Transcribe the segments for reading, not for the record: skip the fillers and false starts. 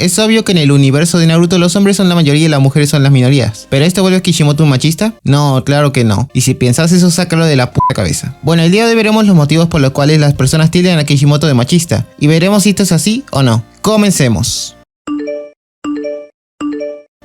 Es obvio que en el universo de Naruto los hombres son la mayoría y las mujeres son las minorías. ¿Pero esto vuelve a Kishimoto un machista? No, claro que no. Y si piensas eso, sácalo de la puta cabeza. Bueno, el día de hoy veremos los motivos por los cuales las personas tildan a Kishimoto de machista. Y veremos si esto es así o no. Comencemos.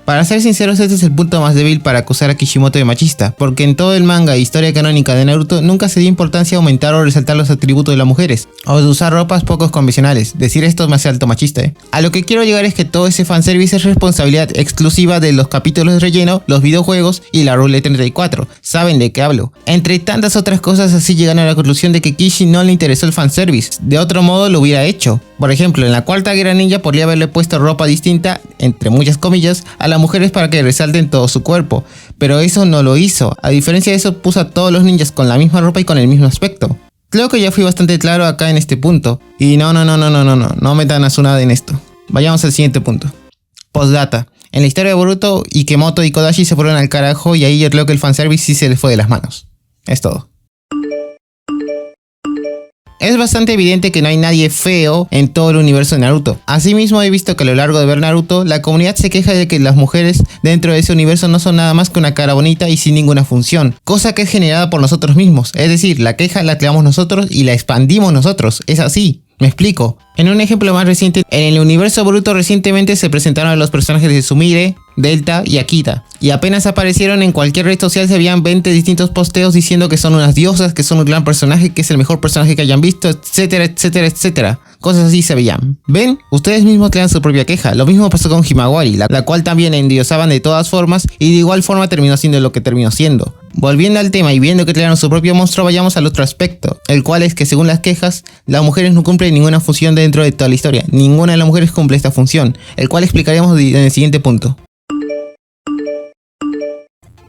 Para ser sinceros, este es el punto más débil para acusar a Kishimoto de machista, porque en todo el manga e historia canónica de Naruto nunca se dio importancia a aumentar o resaltar los atributos de las mujeres, o de usar ropas pocos convencionales. Decir esto me hace alto machista, A lo que quiero llegar es que todo ese fanservice es responsabilidad exclusiva de los capítulos de relleno, los videojuegos y la Rule 34. ¿Saben de qué hablo? Entre tantas otras cosas, así llegan a la conclusión de que Kishi no le interesó el fanservice. De otro modo lo hubiera hecho. Por ejemplo, en la cuarta guerra ninja podría haberle puesto ropa distinta, entre muchas comillas, a las mujeres para que resalten todo su cuerpo, pero eso no lo hizo. A diferencia de eso, puso a todos los ninjas con la misma ropa y con el mismo aspecto. Creo que ya fui bastante claro acá en este punto. Y no metan a Tsunade en esto. Vayamos al siguiente punto. Postdata. En la historia de Boruto, Ikemoto y Kodashi se fueron al carajo y ahí yo creo que el fanservice sí se les fue de las manos. Es todo. Es bastante evidente que no hay nadie feo en todo el universo de Naruto. Asimismo, he visto que a lo largo de ver Naruto, la comunidad se queja de que las mujeres dentro de ese universo no son nada más que una cara bonita y sin ninguna función, cosa que es generada por nosotros mismos. Es decir, la queja la creamos nosotros y la expandimos nosotros. Es así. Me explico. En un ejemplo más reciente, en el universo Boruto recientemente se presentaron los personajes de Sumire, Delta y Akita. Y apenas aparecieron en cualquier red social se veían 20 distintos posteos diciendo que son unas diosas, que son un gran personaje, que es el mejor personaje que hayan visto, etcétera, etcétera, etcétera. Cosas así se veían. ¿Ven? Ustedes mismos crean su propia queja. Lo mismo pasó con Himawari, la cual también endiosaban de todas formas y de igual forma terminó siendo lo que terminó siendo. Volviendo al tema y viendo que crearon su propio monstruo, vayamos al otro aspecto, el cual es que según las quejas, las mujeres no cumplen ninguna función dentro de toda la historia. Ninguna de las mujeres cumple esta función, el cual explicaremos en el siguiente punto.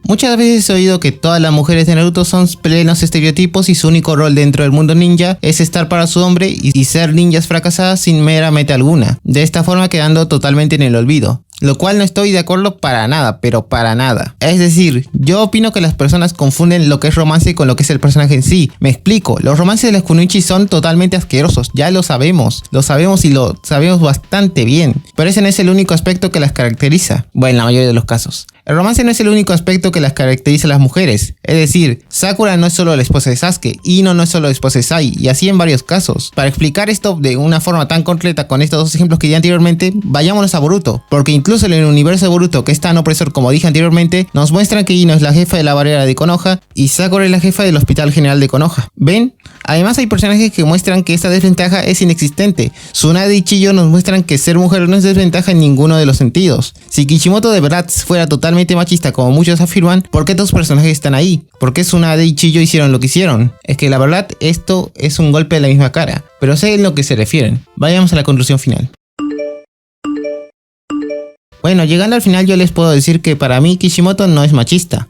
Muchas veces he oído que todas las mujeres de Naruto son plenos estereotipos y su único rol dentro del mundo ninja es estar para su hombre y ser ninjas fracasadas sin mera meta alguna, de esta forma quedando totalmente en el olvido. Lo cual no estoy de acuerdo para nada, pero para nada. Es decir, yo opino que las personas confunden lo que es romance con lo que es el personaje en sí. Me explico, los romances de las kunoichi son totalmente asquerosos, ya lo sabemos y lo sabemos bastante bien. Pero ese no es el único aspecto que las caracteriza, bueno, en la mayoría de los casos. El romance no es el único aspecto que las caracteriza a las mujeres. Es decir, Sakura no es solo la esposa de Sasuke, Ino no es solo la esposa de Sai, y así en varios casos. Para explicar esto de una forma tan concreta con estos dos ejemplos que di anteriormente, vayámonos a Boruto, porque incluso en el universo de Boruto, que es tan opresor como dije anteriormente, nos muestran que Ino es la jefa de la barrera de Konoha y Sakura es la jefa del hospital general de Konoha. ¿Ven? Además hay personajes que muestran que esta desventaja es inexistente. Tsunade y Chiyo nos muestran que ser mujer no es desventaja en ninguno de los sentidos. Si Kishimoto de verdad fuera totalmente machista como muchos afirman, ¿por qué estos personajes están ahí? ¿Por qué Tsunade y Chiyo hicieron lo que hicieron? Es que la verdad esto es un golpe de la misma cara, pero sé a lo que se refieren. Vayamos a la conclusión final. Bueno, llegando al final yo les puedo decir que para mí Kishimoto no es machista.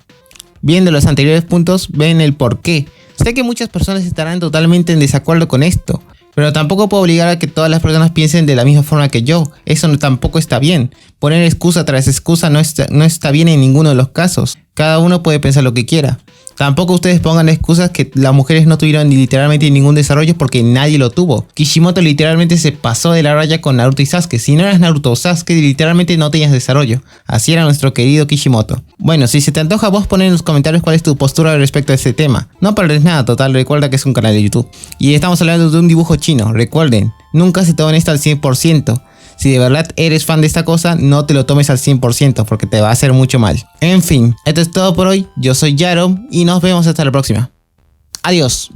Viendo los anteriores puntos ven el porqué. Sé que muchas personas estarán totalmente en desacuerdo con esto, pero tampoco puedo obligar a que todas las personas piensen de la misma forma que yo. Eso tampoco está bien. Poner excusa tras excusa no está bien en ninguno de los casos. Cada uno puede pensar lo que quiera. Tampoco ustedes pongan excusas que las mujeres no tuvieron ni literalmente ningún desarrollo porque nadie lo tuvo. Kishimoto literalmente se pasó de la raya con Naruto y Sasuke. Si no eras Naruto o Sasuke, literalmente no tenías desarrollo. Así era nuestro querido Kishimoto. Bueno, si se te antoja, vos poner en los comentarios cuál es tu postura respecto a este tema. No perdes nada, total, recuerda que es un canal de YouTube. Y estamos hablando de un dibujo chino, recuerden, nunca se tomen esto al 100%. Si de verdad eres fan de esta cosa, no te lo tomes al 100% porque te va a hacer mucho mal. En fin, esto es todo por hoy. Yo soy Yaro y nos vemos hasta la próxima. Adiós.